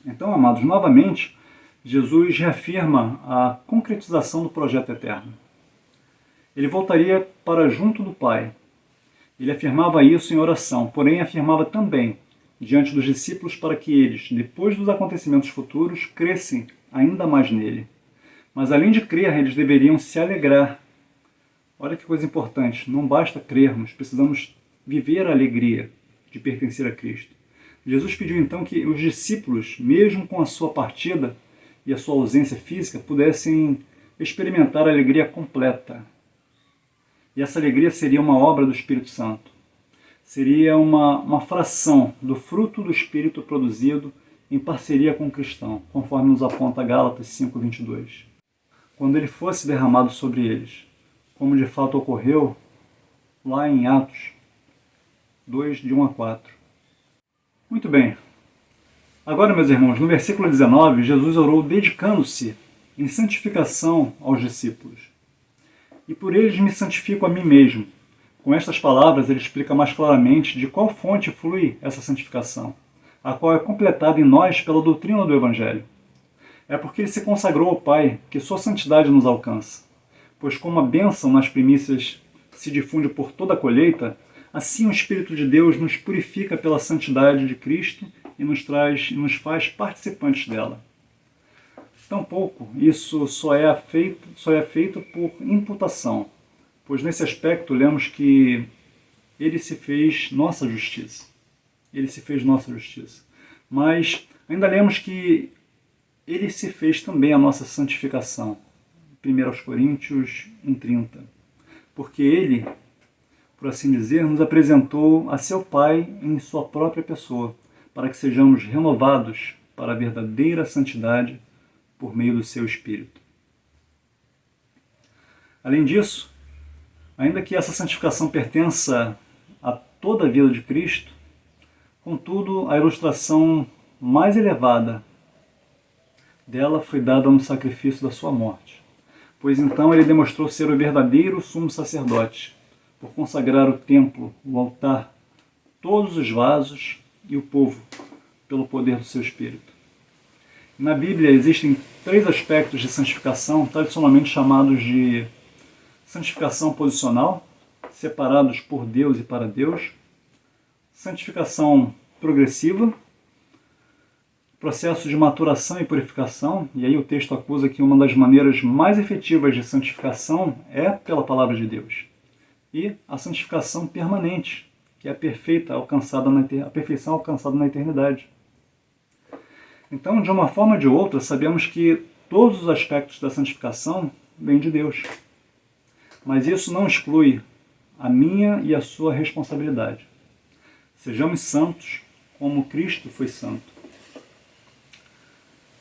Então, amados, novamente, Jesus reafirma a concretização do projeto eterno. Ele voltaria para junto do Pai. Ele afirmava isso em oração, porém afirmava também diante dos discípulos para que eles, depois dos acontecimentos futuros, crescem ainda mais nele. Mas além de crer, eles deveriam se alegrar. Olha que coisa importante, não basta crermos, precisamos viver a alegria de pertencer a Cristo. Jesus pediu então que os discípulos, mesmo com a sua partida e a sua ausência física, pudessem experimentar a alegria completa. E essa alegria seria uma obra do Espírito Santo. Seria uma fração do fruto do Espírito produzido em parceria com o cristão, conforme nos aponta Gálatas 5:22. Quando ele fosse derramado sobre eles, como de fato ocorreu lá em Atos 2, de 1 a 4. Muito bem. Agora, meus irmãos, no versículo 19, Jesus orou dedicando-se em santificação aos discípulos. E por eles me santifico a mim mesmo. Com estas palavras, ele explica mais claramente de qual fonte flui essa santificação, a qual é completada em nós pela doutrina do Evangelho. É porque ele se consagrou ao Pai que sua santidade nos alcança. Pois como a bênção nas primícias se difunde por toda a colheita, assim o Espírito de Deus nos purifica pela santidade de Cristo e nos faz participantes dela. Tampouco isso só é feito por imputação, pois nesse aspecto lemos que ele se fez nossa justiça. Ele se fez nossa justiça. Mas ainda lemos que ele se fez também a nossa santificação. 1 Coríntios 1:30. Porque ele, por assim dizer, nos apresentou a seu Pai em sua própria pessoa, para que sejamos renovados para a verdadeira santidade por meio do seu Espírito. Além disso, ainda que essa santificação pertença a toda a vida de Cristo, contudo, a ilustração mais elevada dela foi dada no sacrifício da sua morte, pois então ele demonstrou ser o verdadeiro sumo sacerdote, por consagrar o templo, o altar, todos os vasos e o povo, pelo poder do seu Espírito. Na Bíblia existem 3 aspectos de santificação, tradicionalmente chamados de santificação posicional, separados por Deus e para Deus, santificação progressiva, processo de maturação e purificação, e aí o texto acusa que uma das maneiras mais efetivas de santificação é pela palavra de Deus, e a santificação permanente, que é a perfeição alcançada na eternidade. Então, de uma forma ou de outra, sabemos que todos os aspectos da santificação vêm de Deus. Mas isso não exclui a minha e a sua responsabilidade. Sejamos santos como Cristo foi santo.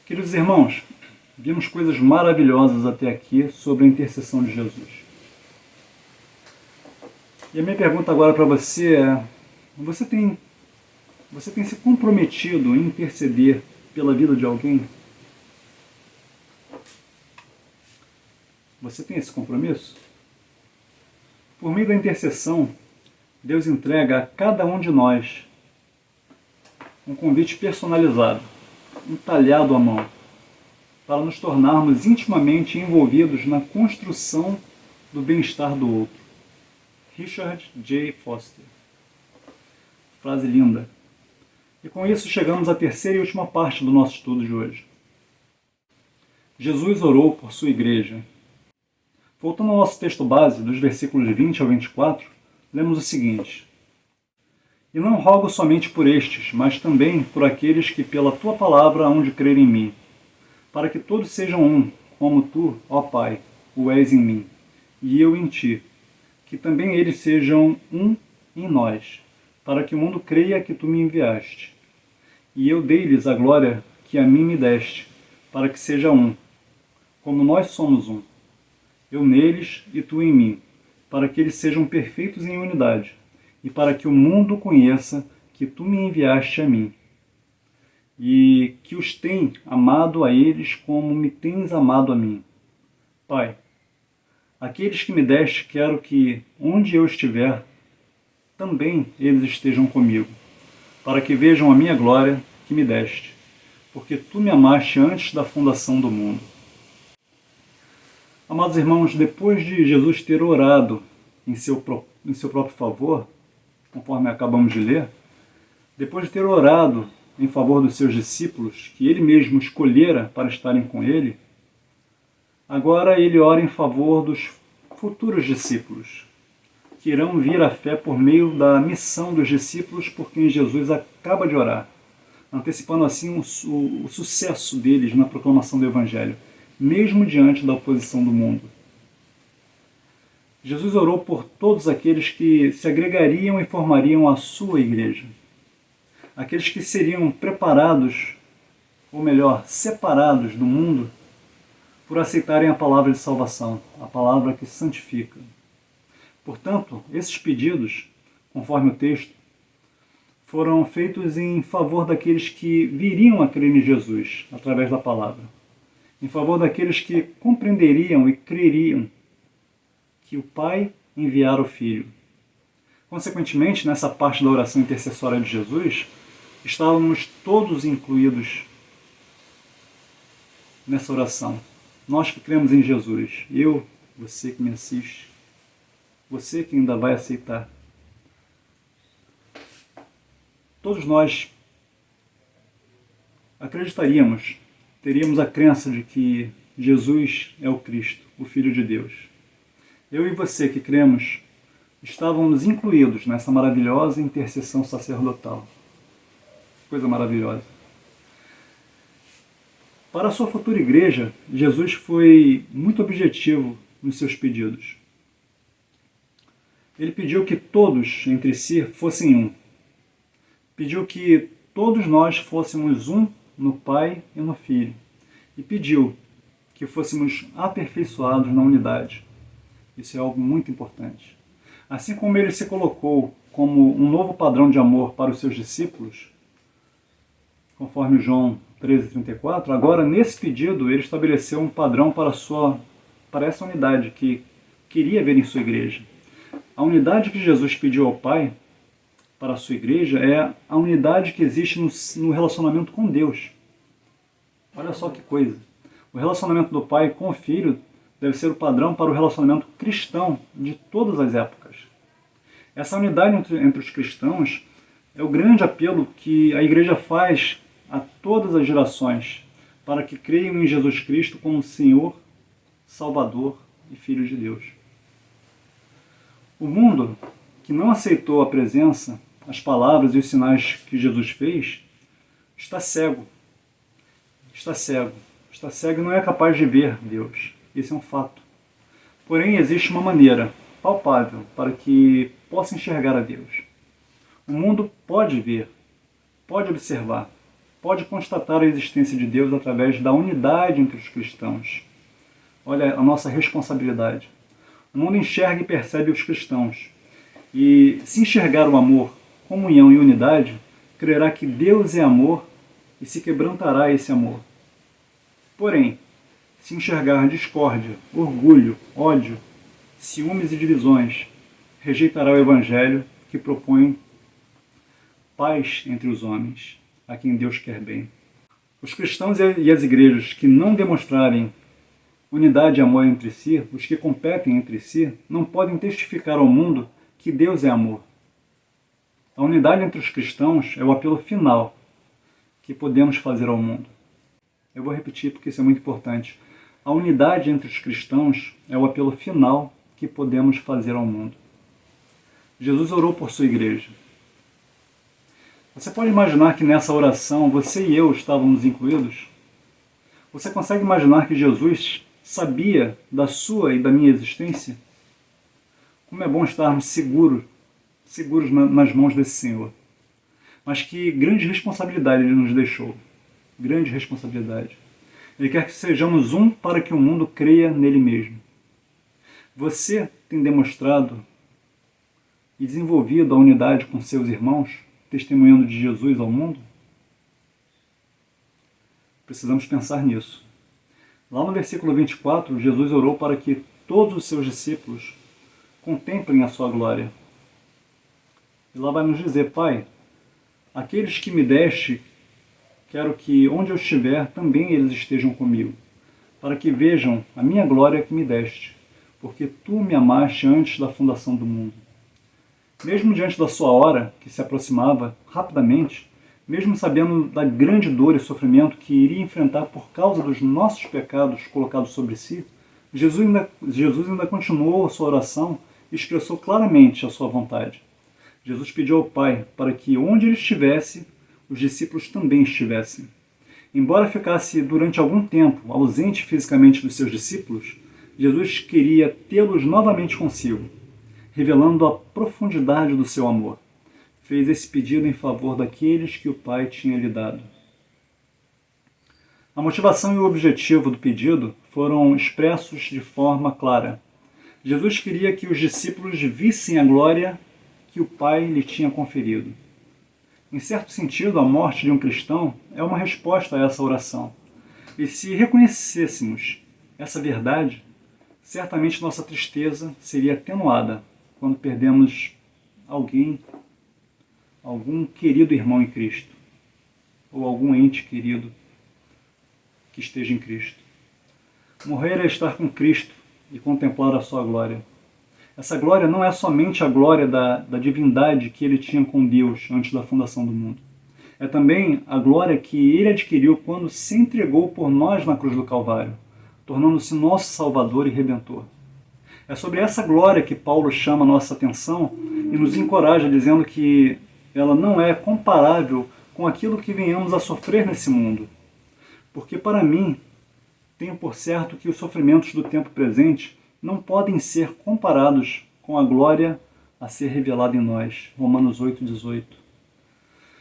Queridos irmãos, vimos coisas maravilhosas até aqui sobre a intercessão de Jesus. E a minha pergunta agora para você é: você tem se comprometido em interceder pela vida de alguém? Você tem esse compromisso? Por meio da intercessão, Deus entrega a cada um de nós um convite personalizado, entalhado à mão, para nos tornarmos intimamente envolvidos na construção do bem-estar do outro. Richard J. Foster. Frase linda. E com isso chegamos à terceira e última parte do nosso estudo de hoje. Jesus orou por sua igreja. Voltando ao nosso texto base, dos versículos 20 ao 24, lemos o seguinte: E não rogo somente por estes, mas também por aqueles que pela tua palavra hão de crer em mim, para que todos sejam um, como tu, ó Pai, o és em mim, e eu em ti, que também eles sejam um em nós, para que o mundo creia que tu me enviaste. E eu dei-lhes a glória que a mim me deste, para que seja um, como nós somos um, eu neles e tu em mim, para que eles sejam perfeitos em unidade, e para que o mundo conheça que tu me enviaste a mim, e que os tem amado a eles como me tens amado a mim. Pai, aqueles que me deste, quero que, onde eu estiver, também eles estejam comigo, para que vejam a minha glória que me deste, porque tu me amaste antes da fundação do mundo. Amados irmãos, depois de Jesus ter orado em seu próprio favor, conforme acabamos de ler, depois de ter orado em favor dos seus discípulos, que ele mesmo escolhera para estarem com ele, agora ele ora em favor dos futuros discípulos, que irão vir à fé por meio da missão dos discípulos por quem Jesus acaba de orar, antecipando assim o sucesso deles na proclamação do Evangelho, mesmo diante da oposição do mundo. Jesus orou por todos aqueles que se agregariam e formariam a sua igreja, aqueles que seriam preparados, ou melhor, separados do mundo, por aceitarem a palavra de salvação, a palavra que santifica. Portanto, esses pedidos, conforme o texto, foram feitos em favor daqueles que viriam a crer em Jesus através da palavra, em favor daqueles que compreenderiam e creriam que o Pai enviara o Filho. Consequentemente, nessa parte da oração intercessória de Jesus, estávamos todos incluídos nessa oração. Nós que cremos em Jesus, eu, você que me assiste, você que ainda vai aceitar. Todos nós acreditaríamos, teríamos a crença de que Jesus é o Cristo, o Filho de Deus. Eu e você que cremos, estávamos incluídos nessa maravilhosa intercessão sacerdotal. Coisa maravilhosa. Para a sua futura igreja, Jesus foi muito objetivo nos seus pedidos. Ele pediu que todos entre si fossem um. Pediu que todos nós fôssemos um no Pai e no Filho. E pediu que fôssemos aperfeiçoados na unidade. Isso é algo muito importante. Assim como ele se colocou como um novo padrão de amor para os seus discípulos, conforme João 13:34, agora nesse pedido ele estabeleceu um padrão para essa unidade que queria ver em sua igreja. A unidade que Jesus pediu ao Pai para a sua igreja é a unidade que existe no relacionamento com Deus. Olha só que coisa. O relacionamento do Pai com o Filho deve ser o padrão para o relacionamento cristão de todas as épocas. Essa unidade entre os cristãos é o grande apelo que a igreja faz a todas as gerações para que creiam em Jesus Cristo como Senhor, Salvador e Filho de Deus. O mundo que não aceitou a presença, as palavras e os sinais que Jesus fez, está cego. Está cego. Está cego e não é capaz de ver Deus. Esse é um fato. Porém, existe uma maneira palpável para que possa enxergar a Deus. O mundo pode ver, pode observar, pode constatar a existência de Deus através da unidade entre os cristãos. Olha a nossa responsabilidade. O mundo enxerga e percebe os cristãos. E se enxergar o amor, comunhão e unidade, crerá que Deus é amor e se quebrantará esse amor. Porém, se enxergar discórdia, orgulho, ódio, ciúmes e divisões, rejeitará o Evangelho que propõe paz entre os homens, a quem Deus quer bem. Os cristãos e as igrejas que não demonstrarem unidade e amor entre si, os que competem entre si, não podem testificar ao mundo que Deus é amor. A unidade entre os cristãos é o apelo final que podemos fazer ao mundo. Eu vou repetir porque isso é muito importante. A unidade entre os cristãos é o apelo final que podemos fazer ao mundo. Jesus orou por sua igreja. Você pode imaginar que nessa oração você e eu estávamos incluídos? Você consegue imaginar que Jesus sabia da sua e da minha existência? Como é bom estarmos seguros nas mãos desse Senhor. Mas que grande responsabilidade Ele nos deixou. Grande responsabilidade. Ele quer que sejamos um para que o mundo creia nele mesmo. Você tem demonstrado e desenvolvido a unidade com seus irmãos, testemunhando de Jesus ao mundo? Precisamos pensar nisso. Lá no versículo 24, Jesus orou para que todos os seus discípulos contemplem a sua glória. E lá vai nos dizer: Pai, aqueles que me deste, quero que onde eu estiver, também eles estejam comigo, para que vejam a minha glória que me deste, porque tu me amaste antes da fundação do mundo. Mesmo diante da sua hora, que se aproximava rapidamente, mesmo sabendo da grande dor e sofrimento que iria enfrentar por causa dos nossos pecados colocados sobre si, Jesus ainda continuou a sua oração e expressou claramente a sua vontade. Jesus pediu ao Pai para que onde ele estivesse, os discípulos também estivessem. Embora ficasse durante algum tempo ausente fisicamente dos seus discípulos, Jesus queria tê-los novamente consigo, revelando a profundidade do seu amor. Fez esse pedido em favor daqueles que o Pai tinha lhe dado. A motivação e o objetivo do pedido foram expressos de forma clara. Jesus queria que os discípulos vissem a glória que o Pai lhe tinha conferido. Em certo sentido, a morte de um cristão é uma resposta a essa oração. E se reconhecêssemos essa verdade, certamente nossa tristeza seria atenuada quando perdemos algum querido irmão em Cristo, ou algum ente querido que esteja em Cristo. Morrer é estar com Cristo e contemplar a sua glória. Essa glória não é somente a glória da divindade que ele tinha com Deus antes da fundação do mundo. É também a glória que ele adquiriu quando se entregou por nós na cruz do Calvário, tornando-se nosso Salvador e Redentor. É sobre essa glória que Paulo chama a nossa atenção e nos encoraja, dizendo que ela não é comparável com aquilo que venhamos a sofrer nesse mundo. Porque para mim, tenho por certo que os sofrimentos do tempo presente não podem ser comparados com a glória a ser revelada em nós. Romanos 8,18.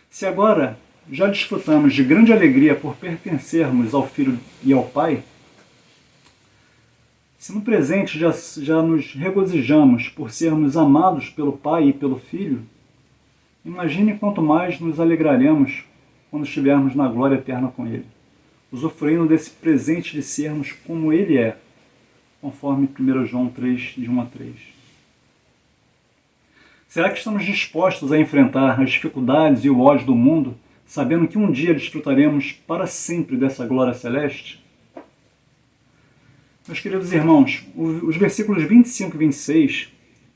Se agora já desfrutamos de grande alegria por pertencermos ao Filho e ao Pai, se no presente já nos regozijamos por sermos amados pelo Pai e pelo Filho, imagine quanto mais nos alegraremos quando estivermos na glória eterna com Ele, usufruindo desse presente de sermos como Ele é, conforme 1 João 3, de 1 a 3. Será que estamos dispostos a enfrentar as dificuldades e o ódio do mundo, sabendo que um dia desfrutaremos para sempre dessa glória celeste? Meus queridos irmãos, os versículos 25 e 26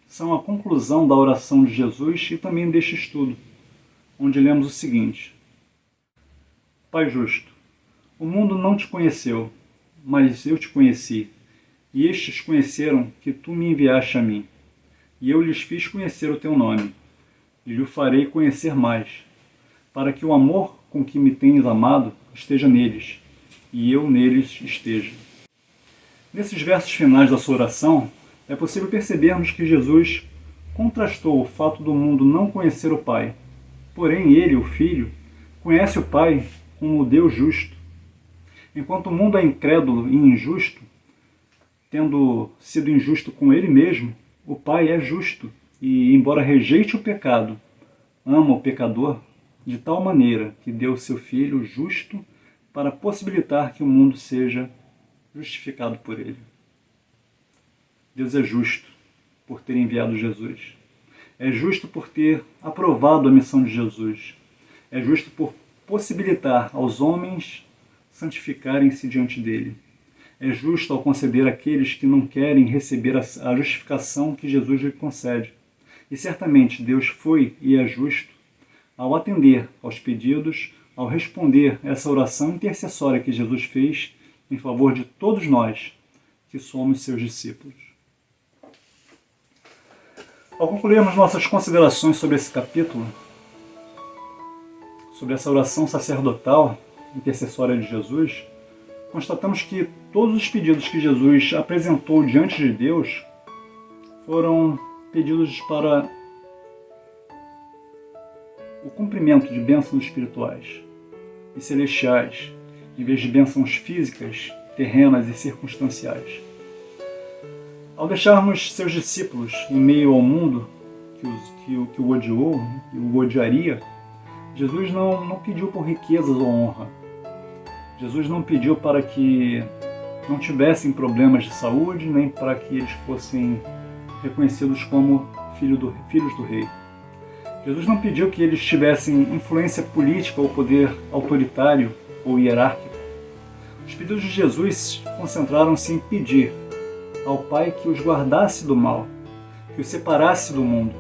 são a conclusão da oração de Jesus e também deste estudo, onde lemos o seguinte: Pai justo, o mundo não te conheceu, mas eu te conheci, e estes conheceram que tu me enviaste a mim. E eu lhes fiz conhecer o teu nome, e lhe farei conhecer mais, para que o amor com que me tens amado esteja neles, e eu neles esteja. Nesses versos finais da sua oração, é possível percebermos que Jesus contrastou o fato do mundo não conhecer o Pai. Porém, ele, o Filho, conhece o Pai como o Deus justo. Enquanto o mundo é incrédulo e injusto, tendo sido injusto com ele mesmo, o Pai é justo e, embora rejeite o pecado, ama o pecador de tal maneira que deu seu Filho justo para possibilitar que o mundo seja justificado por ele. Deus é justo por ter enviado Jesus. É justo por ter aprovado a missão de Jesus. É justo por possibilitar aos homens santificarem-se diante dele. É justo ao conceder àqueles que não querem receber a justificação que Jesus lhe concede. E certamente Deus foi e é justo ao atender aos pedidos, ao responder essa oração intercessória que Jesus fez em favor de todos nós que somos seus discípulos. Ao concluirmos nossas considerações sobre esse capítulo, sobre essa oração sacerdotal intercessória de Jesus, constatamos que todos os pedidos que Jesus apresentou diante de Deus foram pedidos para o cumprimento de bênçãos espirituais e celestiais em vez de bênçãos físicas, terrenas e circunstanciais. Ao deixarmos seus discípulos em meio ao mundo que o odiou, que o odiaria, Jesus não pediu por riquezas ou honra. Jesus não pediu para que não tivessem problemas de saúde, nem para que eles fossem reconhecidos como filhos do rei. Jesus não pediu que eles tivessem influência política ou poder autoritário ou hierárquico. Os pedidos de Jesus concentraram-se em pedir ao Pai que os guardasse do mal, que os separasse do mundo,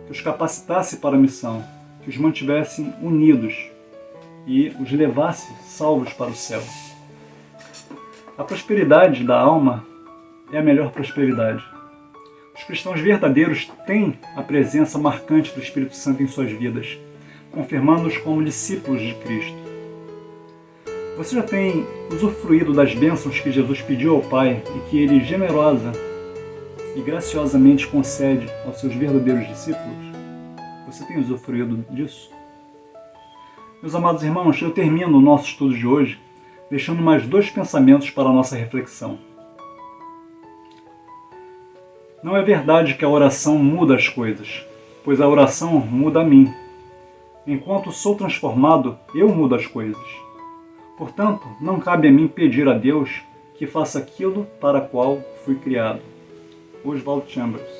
que os capacitasse para a missão, que os mantivesse unidos e os levasse salvos para o céu. A prosperidade da alma é a melhor prosperidade. Os cristãos verdadeiros têm a presença marcante do Espírito Santo em suas vidas, confirmando-os como discípulos de Cristo. Você já tem usufruído das bênçãos que Jesus pediu ao Pai e que Ele generosa e graciosamente concede aos seus verdadeiros discípulos? Você tem usufruído disso? Meus amados irmãos, eu termino o nosso estudo de hoje deixando mais 2 pensamentos para a nossa reflexão. Não é verdade que a oração muda as coisas, pois a oração muda a mim. Enquanto sou transformado, eu mudo as coisas. Portanto, não cabe a mim pedir a Deus que faça aquilo para o qual fui criado. Oswald Chambers.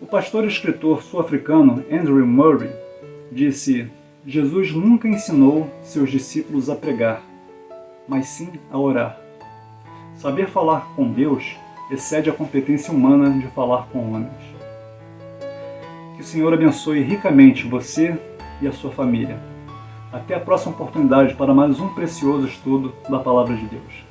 O pastor e escritor sul-africano Andrew Murray disse: Jesus nunca ensinou seus discípulos a pregar, mas sim a orar. Saber falar com Deus excede a competência humana de falar com homens. Que o Senhor abençoe ricamente você e a sua família. Até a próxima oportunidade para mais um precioso estudo da Palavra de Deus.